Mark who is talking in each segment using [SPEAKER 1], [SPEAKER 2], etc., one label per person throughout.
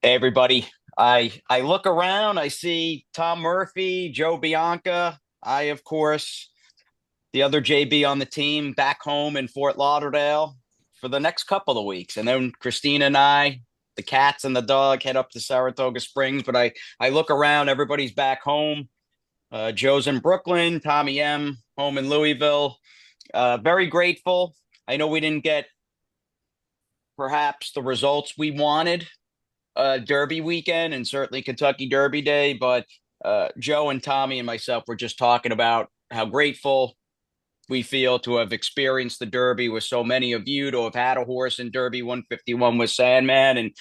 [SPEAKER 1] Hey everybody. I look around, I see Tom Murphy, Joe Bianca, I of course, the other JB on the team back home in Fort Lauderdale for the next couple of weeks. And then Christina and I, the cats and the dog head up to Saratoga Springs, but I look around, everybody's back home. Joe's in Brooklyn, Tommy M home in Louisville. Very grateful. I know we didn't get perhaps the results we wanted Derby weekend and certainly Kentucky Derby Day. But Joe and Tommy and myself were just talking about how grateful we feel to have experienced the Derby with so many of you, to have had a horse in Derby 151 with Sandman. And,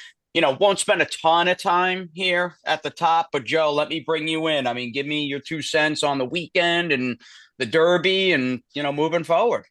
[SPEAKER 1] won't spend a ton of time here at the top. But Joe, let me bring you in. I mean, give me your 2 cents on the weekend and the Derby and, moving forward.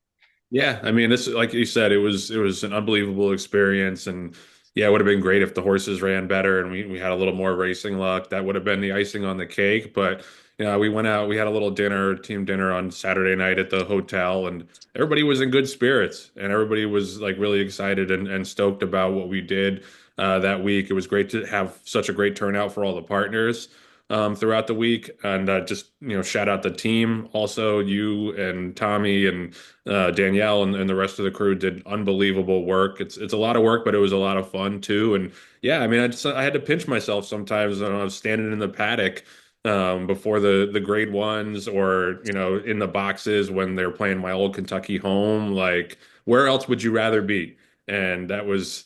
[SPEAKER 2] Yeah, I mean, this like you said, it was an unbelievable experience, and yeah, it would have been great if the horses ran better and we had a little more racing luck. That would have been the icing on the cake. But we went out, we had a little dinner, team dinner on Saturday night at the hotel, and everybody was in good spirits, and everybody was like really excited and stoked about what we did that week. It was great to have such a great turnout for all the partners throughout the week, and just shout out the team. Also, you and Tommy and Danielle and the rest of the crew did unbelievable work. It's a lot of work, but it was a lot of fun too. And yeah, I mean, I had to pinch myself sometimes when I was standing in the paddock before the grade ones, or in the boxes when they're playing my old Kentucky home. Like, where else would you rather be? And it was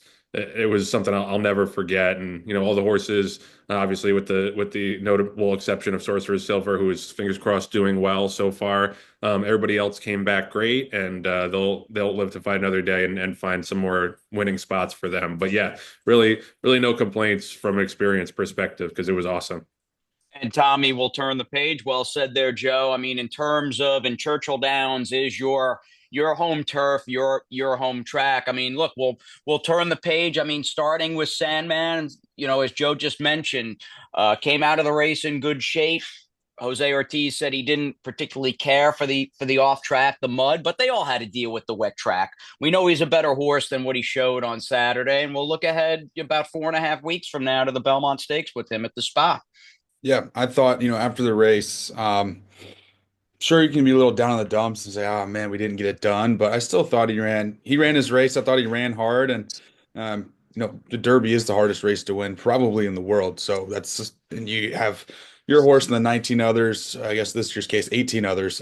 [SPEAKER 2] something I'll never forget. And all the horses, obviously with the notable exception of Sorcerer's Silver, who is fingers crossed doing well so far. Everybody else came back great, and they'll live to fight another day and find some more winning spots for them. But yeah, really, really no complaints from an experience perspective because it was awesome.
[SPEAKER 1] And Tommy will turn the page. Well said there, Joe. I mean, in terms of in Churchill Downs is your home turf, your home track. I mean, look, we'll turn the page. I mean, starting with Sandman, as Joe just mentioned, came out of the race in good shape. Jose Ortiz said he didn't particularly care for the off track, the mud, but they all had to deal with the wet track. We know he's a better horse than what he showed on Saturday, and we'll look ahead about 4.5 weeks from now to the Belmont Stakes with him at the Spa.
[SPEAKER 3] Yeah, I thought, after the race, sure you can be a little down in the dumps and say, "Oh man, we didn't get it done." But I still thought he ran his race. I thought he ran hard, and the Derby is the hardest race to win probably in the world. So and you have your horse and the 19 others, I guess this year's case, 18 others,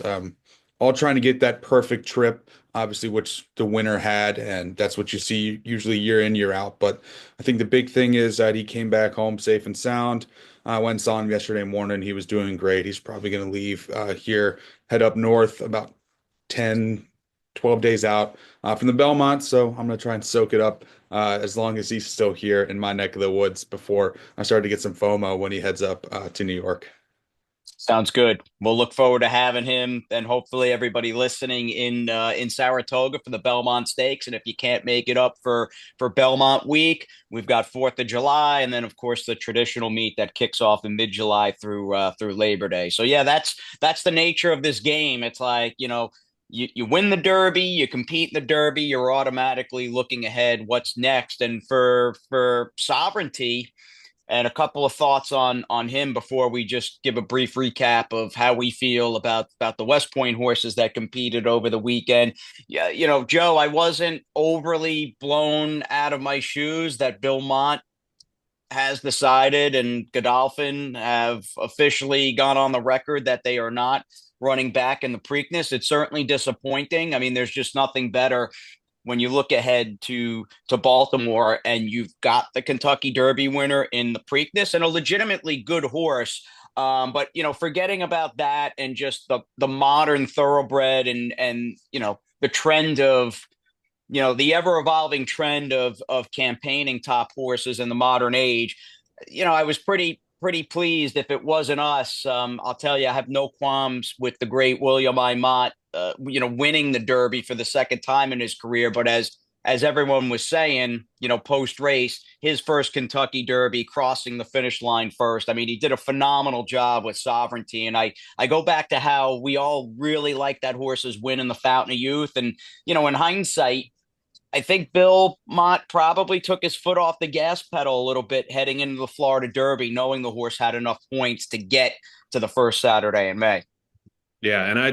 [SPEAKER 3] all trying to get that perfect trip, obviously, which the winner had, and that's what you see usually year in, year out. But I think the big thing is that he came back home safe and sound. I went and saw him yesterday morning. He was doing great. He's probably going to leave here, head up north about 10, 12 days out from the Belmont. So I'm going to try and soak it up as long as he's still here in my neck of the woods before I start to get some FOMO when he heads up to New York.
[SPEAKER 1] Sounds good. We'll look forward to having him and hopefully everybody listening in Saratoga for the Belmont Stakes. And if you can't make it up for Belmont Week, we've got 4th of July, and then of course the traditional meet that kicks off in mid-July through Labor Day. So yeah, that's the nature of this game. It's like, you win the Derby, you compete in the Derby, you're automatically looking ahead what's next. And for Sovereignty, and a couple of thoughts on him before we just give a brief recap of how we feel about the West Point horses that competed over the weekend. Yeah, Joe, I wasn't overly blown out of my shoes that Bill Mont has decided and Godolphin have officially gone on the record that they are not running back in the Preakness. It's certainly disappointing. I mean, there's just nothing better when you look ahead to Baltimore and you've got the Kentucky Derby winner in the Preakness and a legitimately good horse. But forgetting about that and just the modern thoroughbred and the trend of the ever evolving trend of campaigning top horses in the modern age. I was pretty pleased. If it wasn't us, I'll tell you, I have no qualms with the great William I. Mott, winning the Derby for the second time in his career. But as everyone was saying, post race, his first Kentucky Derby, crossing the finish line first. I mean, he did a phenomenal job with Sovereignty, and I go back to how we all really like that horse's win in the Fountain of Youth, and in hindsight, I think Bill Mott probably took his foot off the gas pedal a little bit heading into the Florida Derby, knowing the horse had enough points to get to the first Saturday in May.
[SPEAKER 2] Yeah, and I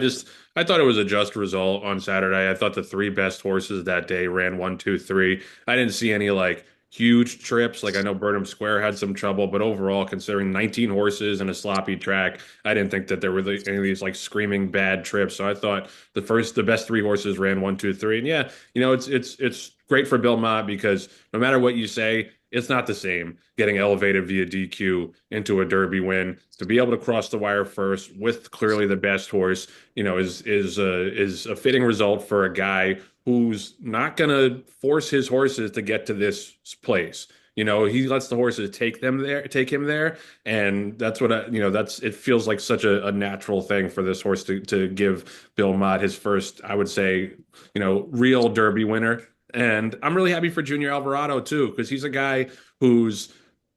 [SPEAKER 2] thought it was a just result on Saturday. I thought the three best horses that day ran one, two, three. I didn't see any like huge trips. Like I know Burnham Square had some trouble, but overall, considering 19 horses and a sloppy track, I didn't think that there were any of these like screaming bad trips. So I thought the best three horses ran one, two, three. And yeah, it's great for Bill Mott because no matter what you say, it's not the same getting elevated via DQ into a Derby win. To be able to cross the wire first with clearly the best horse, is a fitting result for a guy who's not going to force his horses to get to this place. He lets the horses take him there, and that's what it feels like such a natural thing for this horse to give Bill Mott his first, I would say, real Derby winner. And I'm really happy for Junior Alvarado too, because he's a guy who's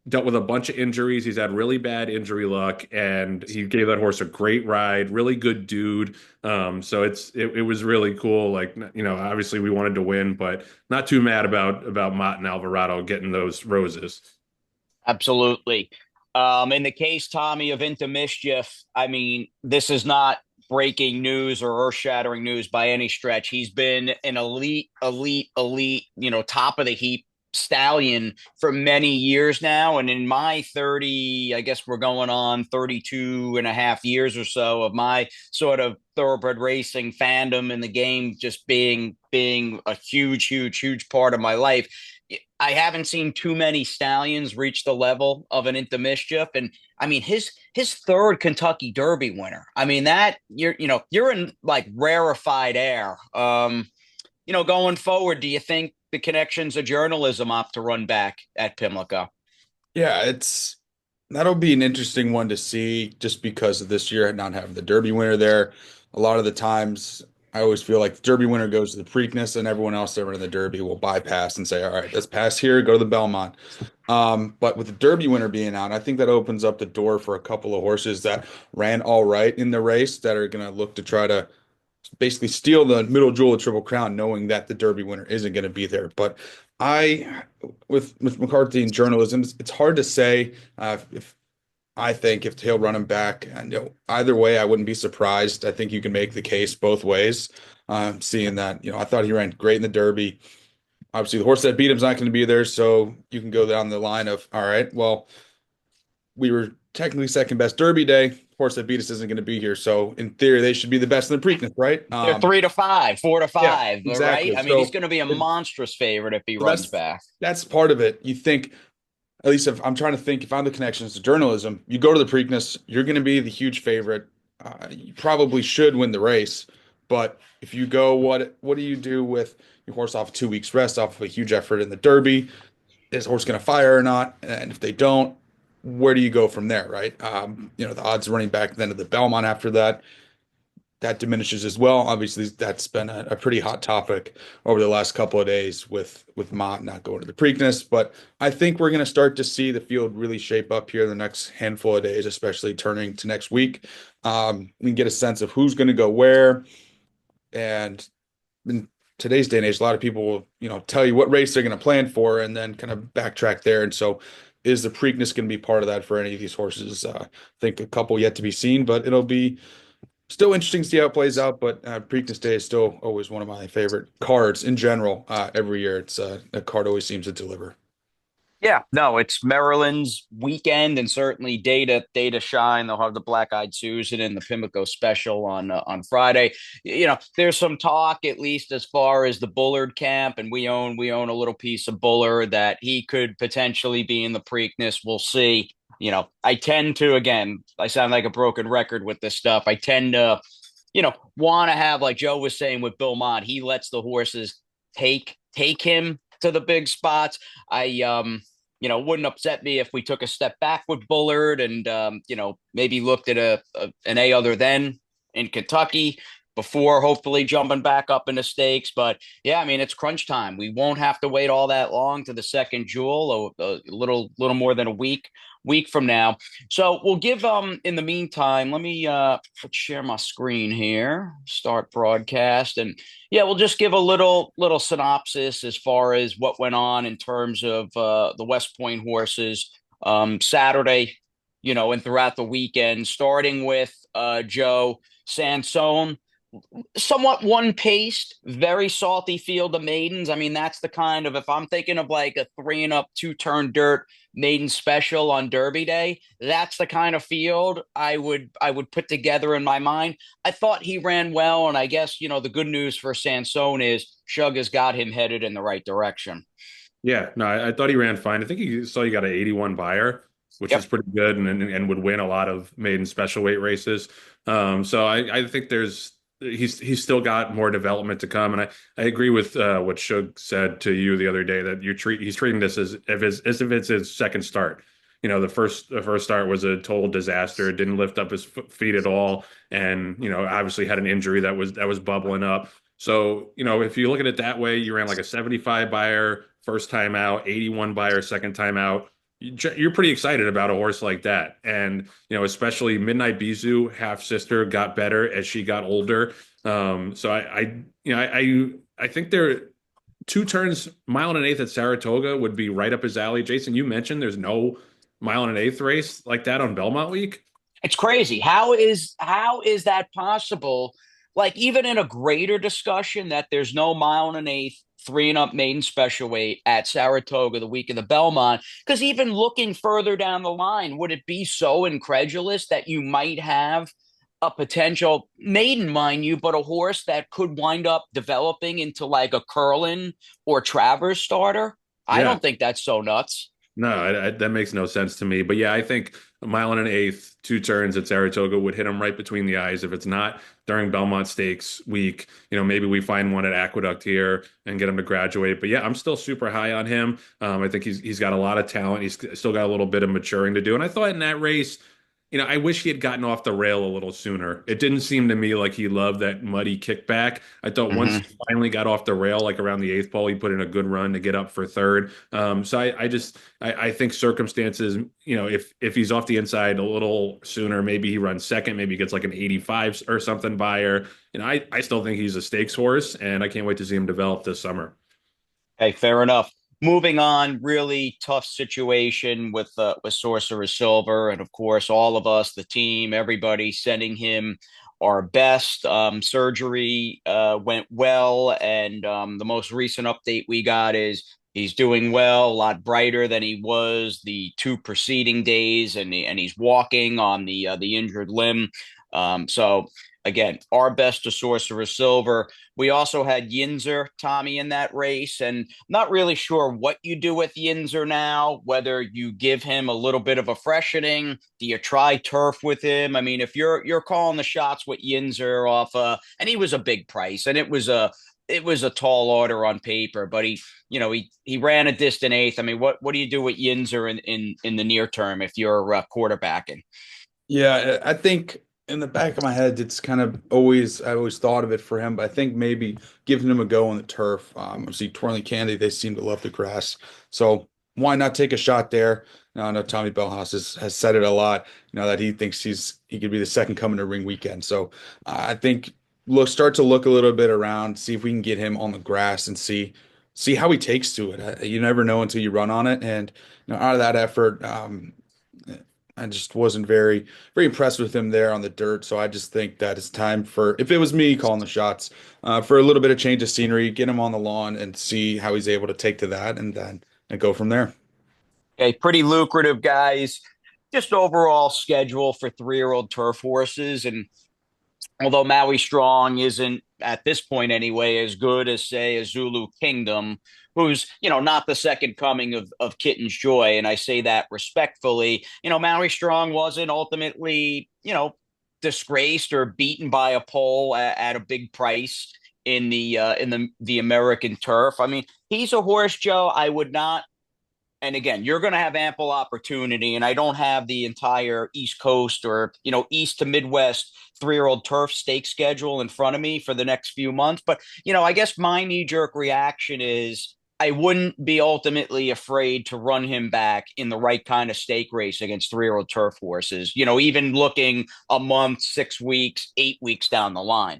[SPEAKER 2] dealt with a bunch of injuries. He's had really bad injury luck, and he gave that horse a great ride. Really good dude. So it was really cool. Like obviously we wanted to win, but not too mad about Mott and Alvarado getting those roses.
[SPEAKER 1] Absolutely. In the case, Tommy, of Into Mischief, I mean, this is not breaking news or earth-shattering news by any stretch. He's been an elite, top of the heap stallion for many years now. And in my 30, I guess we're going on 32 and a half years or so of my sort of thoroughbred racing fandom in the game, just being a huge part of my life. I haven't seen too many stallions reach the level of an Into Mischief, and I mean his third Kentucky Derby winner. I mean that you're in like rarefied air. Going forward, do you think the connections of journalism opt to run back at Pimlico?
[SPEAKER 3] Yeah, that'll be an interesting one to see just because of this year not having the Derby winner there. A lot of the times I always feel like the Derby winner goes to the Preakness and everyone else that ran in the Derby will bypass and say, all right, let's pass here, go to the Belmont. But with the Derby winner being out, I think that opens up the door for a couple of horses that ran all right in the race that are going to look to try to basically steal the middle jewel of Triple Crown, knowing that the Derby winner isn't going to be there. But I, with McCarthy and journalism, it's hard to say if I think if he'll run him back. And, either way, I wouldn't be surprised. I think you can make the case both ways. Seeing that, I thought he ran great in the Derby. Obviously, the horse that beat him's not going to be there, so you can go down the line of, all right, well, we were technically second best Derby day. Horse that beat us isn't going to be here, so in theory, they should be the best in the Preakness, right?
[SPEAKER 1] They're 3 to 5, four to
[SPEAKER 3] Yeah,
[SPEAKER 1] five, right?
[SPEAKER 3] exactly.
[SPEAKER 1] I mean, he's going to be a monstrous favorite if he
[SPEAKER 3] So
[SPEAKER 1] runs back.
[SPEAKER 3] that's part of it. You think, at least if I'm trying to think, if I'm the connections to journalism, you go to the Preakness, you're going to be the huge favorite. You probably should win the race, but if you go, what do you do with your horse off 2 weeks rest, off of a huge effort in the Derby? Is horse going to fire or not? And if they don't, where do you go from there, right? The odds of running back then to the Belmont after that diminishes as well. Obviously, that's been a pretty hot topic over the last couple of days with Mott not going to the Preakness. But I think we're going to start to see the field really shape up here in the next handful of days, especially turning to next week. We can get a sense of who's going to go where. And in today's day and age, a lot of people will, tell you what race they're going to plan for and then kind of backtrack there. And so is the Preakness going to be part of that for any of these horses? I think a couple yet to be seen, but it'll be still interesting to see how it plays out. But Preakness Day is still always one of my favorite cards in general. Every year, it's a card always seems to deliver.
[SPEAKER 1] Yeah, no, it's Maryland's weekend and certainly day to shine. They'll have the Black Eyed Susan and the Pimlico special on Friday. There's some talk, at least as far as the Bullard camp, and we own a little piece of Bullard that he could potentially be in the Preakness. We'll see. I tend to, again, I sound like a broken record with this stuff. I tend to, want to have, like Joe was saying with Bill Mott, he lets the horses take him to the big spots. Wouldn't upset me if we took a step back with Bullard and maybe looked at an A other than in Kentucky. before hopefully jumping back up into stakes. But yeah, I mean, it's crunch time. We won't have to wait all that long to the second jewel, a little more than a week from now. So we'll give in the meantime, let me share my screen here, start broadcast, and yeah, we'll just give a little synopsis as far as what went on in terms of the West Point horses Saturday, and throughout the weekend, starting with Joe Sansone, somewhat one paced, very salty field of maidens. I mean, that's the kind of, if I'm thinking of like a 3 and up 2 turn dirt maiden special on Derby Day, that's the kind of field I would put together in my mind. I thought he ran well, and I guess the good news for Sansone is Shug has got him headed in the right direction.
[SPEAKER 2] Yeah, no, I thought he ran fine. I think he saw you got an 81 buyer, which is
[SPEAKER 1] Yep.
[SPEAKER 2] pretty good and would win a lot of maiden special weight races. So I think he's still got more development to come. And I agree with what Shug said to you the other day that he's treating this as if it's his second start. The first start was a total disaster. Didn't lift up his feet at all, and obviously had an injury that was bubbling up. So, if you look at it that way, you ran like a 75 buyer first time out, 81 buyer second time out. You're pretty excited about a horse like that. And, especially Midnight Bisou, half sister, got better as she got older. So I think there 2 turns, mile and an eighth at Saratoga would be right up his alley. Jason, you mentioned there's no mile and an eighth race like that on Belmont Week.
[SPEAKER 1] It's crazy. How is that possible? Like even in a greater discussion that there's no mile and an eighth 3 and up maiden special weight at Saratoga the week of the Belmont. Because even looking further down the line, would it be so incredulous that you might have a potential maiden, mind you, but a horse that could wind up developing into like a Curlin or Travers starter? I
[SPEAKER 2] Yeah.
[SPEAKER 1] don't think that's so nuts.
[SPEAKER 2] No, that makes no sense to me. But yeah, I think a mile and an eighth, 2 turns at Saratoga would hit him right between the eyes. If it's not during Belmont Stakes week, maybe we find one at Aqueduct here and get him to graduate. But yeah, I'm still super high on him. I think he's got a lot of talent. He's still got a little bit of maturing to do. And I thought in that race, I wish he had gotten off the rail a little sooner. It didn't seem to me like he loved that muddy kickback. I thought once he
[SPEAKER 1] Mhm.
[SPEAKER 2] finally got off the rail, like around the eighth pole, he put in a good run to get up for third. So I think circumstances, if he's off the inside a little sooner, maybe he runs second, maybe he gets like an 85 or something buyer. I still think he's a stakes horse, and I can't wait to see him develop this summer.
[SPEAKER 1] Hey, fair enough. Moving on, really tough situation with Sorcerer Silver, and of course, all of us, the team, everybody, sending him our best. Surgery went well, and the most recent update we got is he's doing well, a lot brighter than he was the 2 preceding days, and he's walking on the injured limb. So again, our best to Sorcerer Silver. We also had Yinzer, Tommy, in that race, and not really sure what you do with Yinzer now, whether you give him a little bit of a freshening. Do you try turf with him? I mean, if you're calling the shots with Yinzer off and he was a big price, and it was a tall order on paper, but he ran a distant eighth. I mean, what do you do with Yinzer in the near term if you're quarterbacking?
[SPEAKER 3] Yeah, I think in the back of my head, it's kind of I always thought of it for him, but I think maybe giving him a go on the turf. Obviously, Twirling Candy, they seem to love the grass. So why not take a shot there? Now, I know Tommy Bellhaus has said it a lot, that he thinks he could be the second coming to ring weekend. So I think start to look a little bit around, see if we can get him on the grass and see how he takes to it. You never know until you run on it. And out of that effort, I just wasn't very impressed with him there on the dirt. So I just think that it's time for, if it was me calling the shots, for a little bit of change of scenery, get him on the lawn and see how he's able to take to that, and then and go from there.
[SPEAKER 1] Okay, pretty lucrative guys. Just overall schedule for 3-year-old turf horses. And although Maui Strong isn't at this point anyway as good as say a Zulu Kingdom, who's not the second coming of Kitten's Joy, and I say that respectfully. Maui Strong wasn't ultimately disgraced or beaten by a pole at a big price in the American turf. I mean, he's a horse, Joe. I would not and again, you're going to have ample opportunity. And I don't have the entire East Coast or, East to Midwest 3-year-old turf stake schedule in front of me for the next few months. But, I guess my knee jerk reaction is I wouldn't be ultimately afraid to run him back in the right kind of stake race against 3-year-old turf horses, even looking a month, 6 weeks, 8 weeks down the line.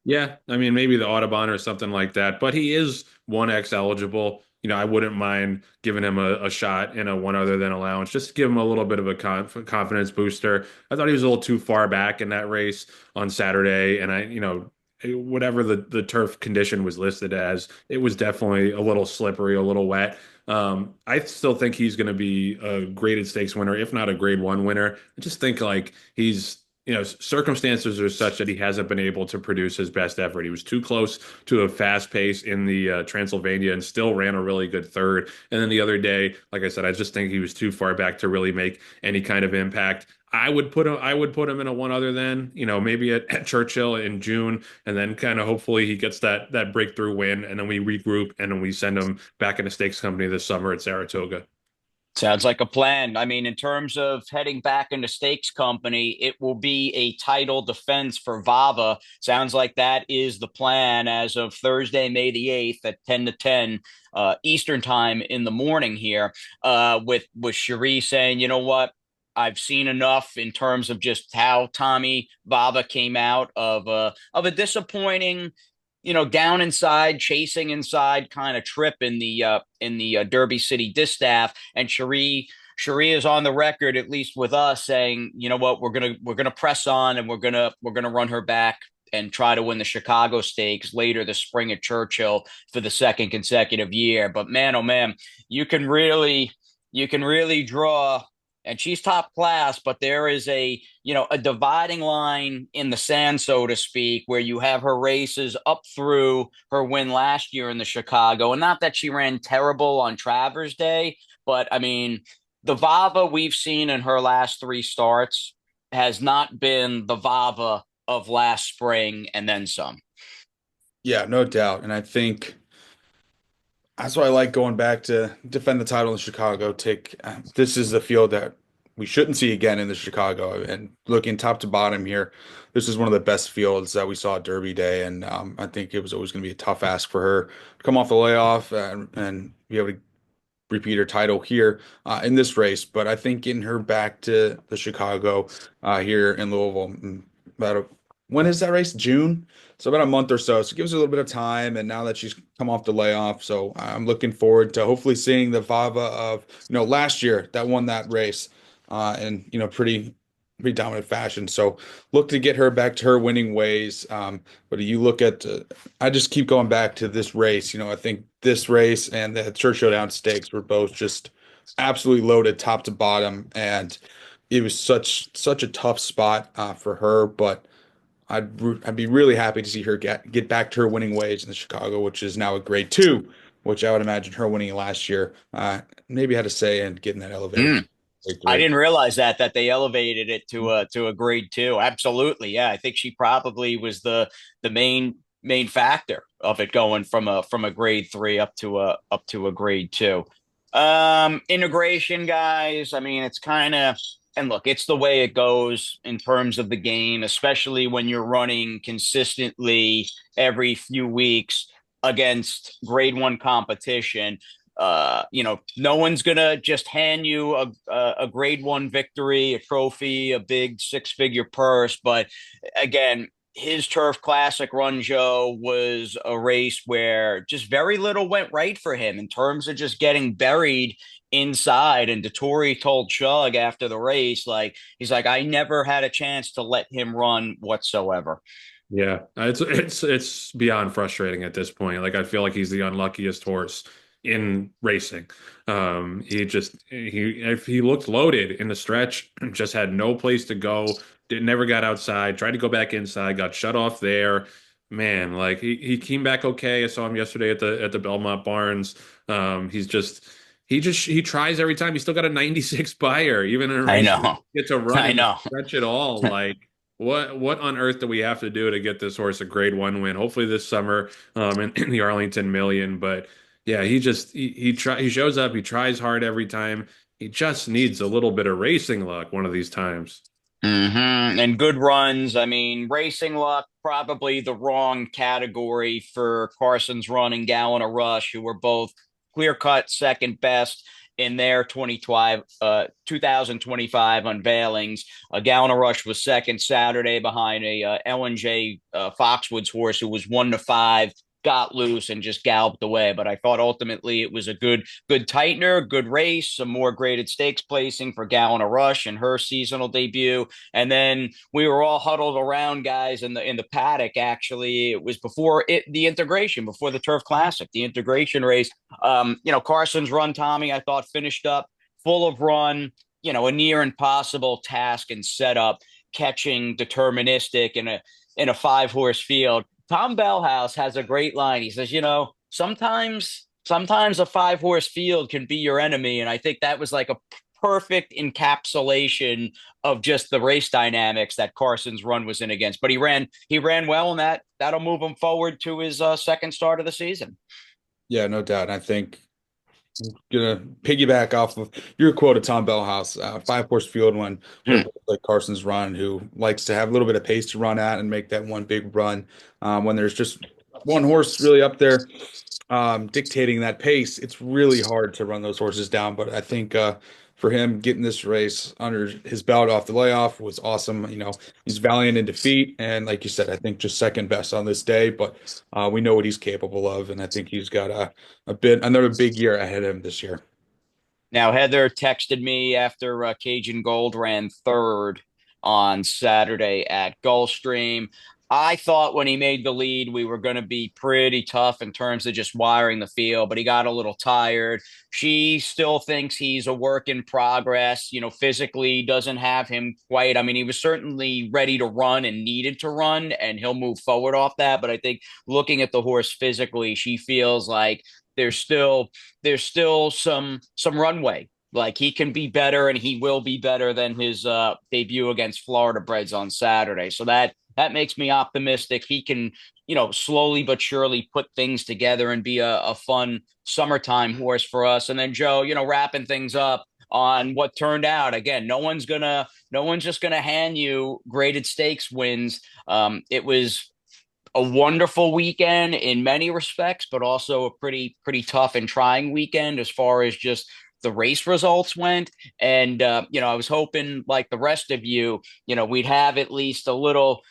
[SPEAKER 2] Yeah, I mean maybe the Audubon or something like that, but he is 1X eligible. I wouldn't mind giving him a shot in a one other than allowance, just to give him a little bit of a confidence booster. I thought he was a little too far back in that race on Saturday, and whatever the turf condition was listed as, it was definitely a little slippery, a little wet. I still think he's going to be a graded stakes winner, if not a grade one winner. I just think like circumstances are such that he hasn't been able to produce his best effort. He was too close to a fast pace in the Transylvania and still ran a really good third. And then the other day, like I said, I just think he was too far back to really make any kind of impact. I would put him in a one other than, maybe at Churchill in June, and then kind of hopefully he gets that breakthrough win, and then we regroup and then we send him back in the stakes company this summer at Saratoga.
[SPEAKER 1] Sounds like a plan. I mean, in terms of heading back into stakes company, it will be a title defense for Vava. Sounds like that is the plan as of Thursday, May the 8th at 10 to 10 Eastern time in the morning here, with Cherie saying, you know what? I've seen enough in terms of just how Tommy Vava came out of a disappointing, down inside, chasing inside kind of trip in the Derby City Distaff. And Cherie is on the record, at least with us, saying, you know what, we're gonna press on, and we're gonna run her back and try to win the Chicago Stakes later this spring at Churchill for the second consecutive year. But man, oh man, you can really draw, and she's top class, but there is a dividing line in the sand, so to speak, where you have her races up through her win last year in the Chicago. And not that she ran terrible on Travers Day, but I mean, the Vava we've seen in her last three starts has not been the Vava of last spring and then some.
[SPEAKER 3] Yeah, no doubt. And I think that's why I like going back to defend the title in Chicago. This is the field that we shouldn't see again in the Chicago. And looking top to bottom here, this is one of the best fields that we saw at Derby Day. And I think it was always going to be a tough ask for her to come off the layoff and be able to repeat her title here in this race. But I think getting her back to the Chicago here in Louisville, about when is that race? June. So about a month or so. So it gives her a little bit of time. And now that she's come off the layoff, so I'm looking forward to hopefully seeing the Vava of last year that won that race in pretty dominant fashion. So look to get her back to her winning ways. But you look at, I just keep going back to this race. I think this race and the Church Showdown Stakes were both just absolutely loaded top to bottom, and it was such a tough spot for her. But I'd be really happy to see her get back to her winning ways in the Chicago, which is now a grade two, which I would imagine her winning last year maybe had a say in getting that elevated to grade
[SPEAKER 1] I
[SPEAKER 3] three.
[SPEAKER 1] didn't realize that they elevated it to a grade two. Absolutely, yeah. I think she probably was the main factor of it going from a grade three up to a grade two. Integration, guys. I mean, it's kind of, and look, it's the way it goes in terms of the game, especially when you're running consistently every few weeks against grade one competition. No one's gonna just hand you a grade one victory, a trophy, a big six-figure purse. But again, his Turf Classic run, Joe, was a race where just very little went right for him in terms of just getting buried inside. And Dettori told Chug after the race, like, he's like, I never had a chance to let him run whatsoever.
[SPEAKER 2] Yeah, it's beyond frustrating at this point. Like I feel like he's the unluckiest horse in racing. He looked loaded in the stretch, just had no place to go. Never got outside. Tried to go back inside, got shut off there. Man, like he came back okay. I saw him yesterday at the Belmont Barns. He tries every time. He's still got a 96 buyer, even in a
[SPEAKER 1] I
[SPEAKER 2] race where
[SPEAKER 1] know.
[SPEAKER 2] he gets a run
[SPEAKER 1] I
[SPEAKER 2] in the
[SPEAKER 1] know.
[SPEAKER 2] stretch at all. Like what on earth do we have to do to get this horse a grade one win? Hopefully this summer in the Arlington Million. But Yeah, he shows up, he tries hard every time. He just needs a little bit of racing luck one of these times.
[SPEAKER 1] And good runs. I mean, racing luck, probably the wrong category for Carson's run and Gallon of Rush, who were both clear cut second best in their 2025 unveilings. Gallon of Rush was second Saturday behind a L&J Foxwoods horse who was 1-5, got loose and just galloped away. But I thought ultimately it was a good tightener, good race, some more graded stakes placing for Gallon of Rush in her seasonal debut. And then we were all huddled around, guys, in the paddock. Actually, it was before the integration, before the Turf Classic, the integration race. Carson's run, Tommy, I thought finished up full of run. A near impossible task and setup, catching deterministic in a 5-horse field. Tom Bellhouse has a great line. He says, sometimes a 5-horse field can be your enemy, and I think that was like a perfect encapsulation of just the race dynamics that Carson's run was in against. But he ran well, and that'll move him forward to his second start of the season.
[SPEAKER 3] Yeah, no doubt. And I think gonna piggyback off of your quote of Tom Bellhouse, 5-horse field when
[SPEAKER 1] Hmm.
[SPEAKER 3] it like Carson's run, who likes to have a little bit of pace to run at and make that one big run. When there's just one horse really up there dictating that pace, it's really hard to run those horses down. But I think for him getting this race under his belt off the layoff was awesome. He's valiant in defeat, and like you said, I think just second best on this day. But we know what he's capable of, and I think he's got another big year ahead of him this year.
[SPEAKER 1] Now, Heather texted me after Cajun Gold ran third on Saturday at Gulfstream. I thought when he made the lead, we were going to be pretty tough in terms of just wiring the field, but he got a little tired. She still thinks he's a work in progress. Physically doesn't have him quite. I mean, he was certainly ready to run and needed to run, and he'll move forward off that. But I think looking at the horse physically, she feels like there's still there's still some runway. Like he can be better, and he will be better than his debut against Florida Breds on Saturday. So that makes me optimistic. He can, slowly but surely put things together and be a fun summertime horse for us. And then Joe, wrapping things up on what turned out. Again, no one's just gonna hand you graded stakes wins. It was a wonderful weekend in many respects, but also a pretty tough and trying weekend as far as just the race results went. And I was hoping, like the rest of you, we'd have at least a little,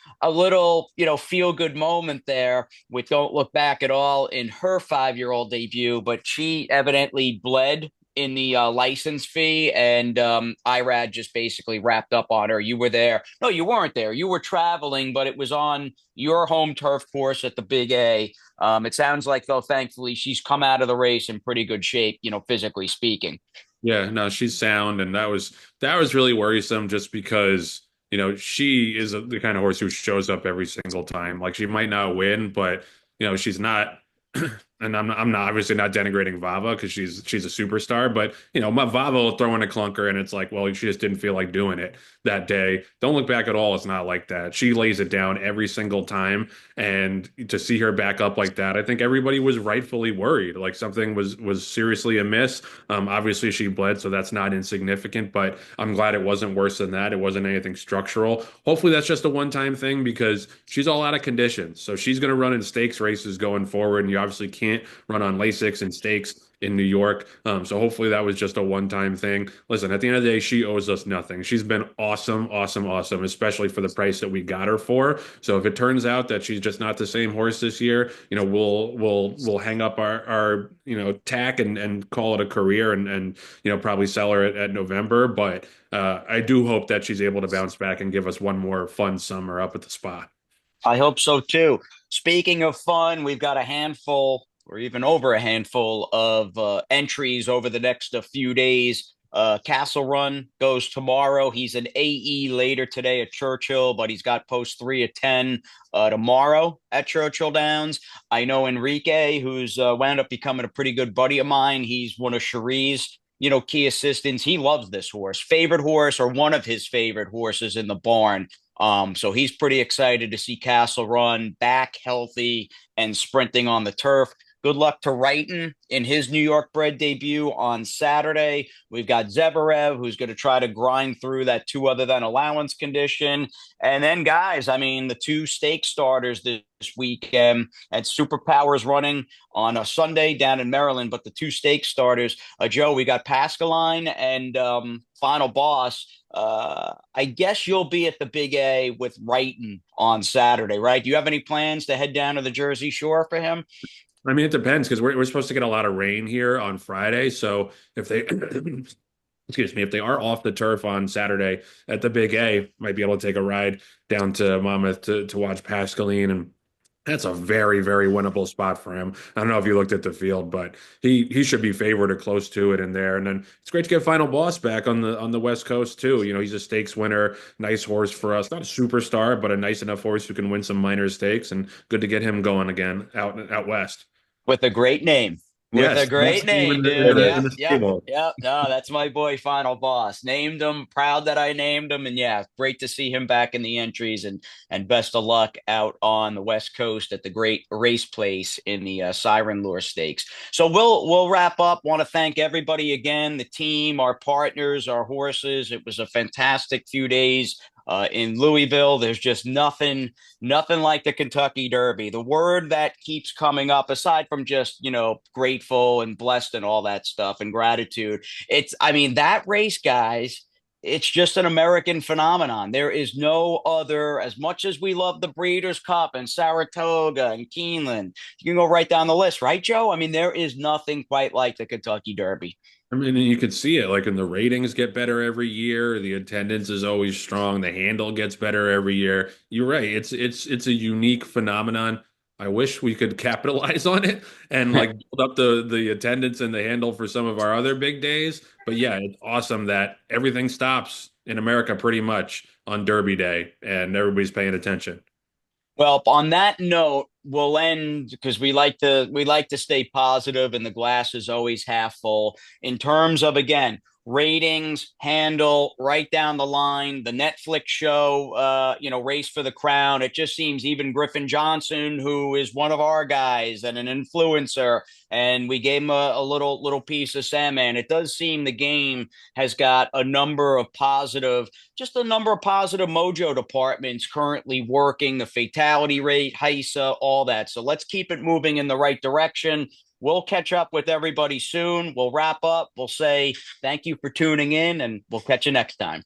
[SPEAKER 1] feel good moment there with Don't Look Back at All in her 5-year-old debut, but she evidently bled in the license fee, and IRAD just basically wrapped up on her. You were there. No, you weren't there. You were traveling, but it was on your home turf course at the Big A. It sounds like, though, thankfully, she's come out of the race in pretty good shape, physically speaking.
[SPEAKER 2] Yeah, no, she's sound, and that was really worrisome just because, she is the kind of horse who shows up every single time. Like she might not win, but she's not and I'm not obviously not denigrating Vava because she's a superstar, but my Vava will throw in a clunker and it's like, well, she just didn't feel like doing it that day. Don't Look Back at All. It's not like that. She lays it down every single time, and to see her back up like that, I think everybody was rightfully worried, like something was seriously amiss. Obviously she bled, so that's not insignificant, but I'm glad it wasn't worse than that. It wasn't anything structural. Hopefully that's just a one-time thing because she's all out of condition, so she's going to run in stakes races going forward, and you obviously can't run on Lasix and stakes in New York. So hopefully that was just a one-time thing. Listen, at the end of the day, she owes us nothing. She's been awesome, awesome, awesome, especially for the price that we got her for. So if it turns out that she's just not the same horse this year, we'll hang up our tack and call it a career and probably sell her at November. But I do hope that she's able to bounce back and give us one more fun summer up at the spot.
[SPEAKER 1] I hope so too. Speaking of fun, we've got a handful or even over a handful of entries over the next few days. Castle Run goes tomorrow. He's an AE later today at Churchill, but he's got post 3 at 10 tomorrow at Churchill Downs. I know Enrique, who's wound up becoming a pretty good buddy of mine. He's one of Cherie's, key assistants. He loves this horse, favorite horse or one of his favorite horses in the barn. So he's pretty excited to see Castle Run back healthy and sprinting on the turf. Good luck to Wrighton in his New York bred debut on Saturday. We've got Zverev, who's going to try to grind through that two other than allowance condition. And then, guys, I mean, the two stake starters this weekend at Superpowers running on a Sunday down in Maryland. But the two stake starters, Joe, we got Pascaline and Final Boss. I guess you'll be at the Big A with Wrighton on Saturday, right? Do you have any plans to head down to the Jersey Shore for him?
[SPEAKER 2] I mean, it depends because we're supposed to get a lot of rain here on Friday. So if they, excuse me, if they are off the turf on Saturday at the Big A, might be able to take a ride down to Monmouth to watch Pascaline, and that's a very, very winnable spot for him. I don't know if you looked at the field, but he should be favored or close to it in there. And then it's great to get Final Boss back on the West Coast too. You know, he's a stakes winner, nice horse for us. Not a superstar, but a nice enough horse who can win some minor stakes, and good to get him going again out west.
[SPEAKER 1] With a great name. With a
[SPEAKER 2] Yes,
[SPEAKER 1] great
[SPEAKER 2] best name
[SPEAKER 1] name,
[SPEAKER 3] There
[SPEAKER 1] dude.
[SPEAKER 3] it
[SPEAKER 2] in
[SPEAKER 1] Yep,
[SPEAKER 2] the
[SPEAKER 3] is.
[SPEAKER 1] yep,
[SPEAKER 2] stable.
[SPEAKER 1] yep. No, that's my boy, Final Boss. Named him. Proud that I named him. And yeah, great to see him back in the entries. And best of luck out on the West Coast at the great race place in the Siren Lure Stakes. So we'll wrap up. Want to thank everybody again, the team, our partners, our horses. It was a fantastic few days. In Louisville, there's just nothing like the Kentucky Derby. The word that keeps coming up, aside from just, grateful and blessed and all that stuff and gratitude, I mean, that race, guys, it's just an American phenomenon. There is no other, as much as we love the Breeders' Cup and Saratoga and Keeneland, you can go right down the list, right, Joe? I mean, there is nothing quite like the Kentucky Derby.
[SPEAKER 2] I mean, you could see it like in the ratings get better every year. The attendance is always strong. The handle gets better every year. You're right. It's a unique phenomenon. I wish we could capitalize on it and like build up the attendance and the handle for some of our other big days. But yeah, it's awesome that everything stops in America pretty much on Derby Day and everybody's paying attention.
[SPEAKER 1] Well, on that note, we'll end because we like to stay positive, and the glass is always half full. In terms of again ratings, handle, right down the line, the Netflix show, Race for the Crown. It just seems even Griffin Johnson, who is one of our guys and an influencer, and we gave him a little piece of salmon. It does seem the game has got just a number of positive mojo departments currently working, the fatality rate, HISA, all that. So let's keep it moving in the right direction. We'll catch up with everybody soon. We'll wrap up. We'll say thank you for tuning in, and we'll catch you next time.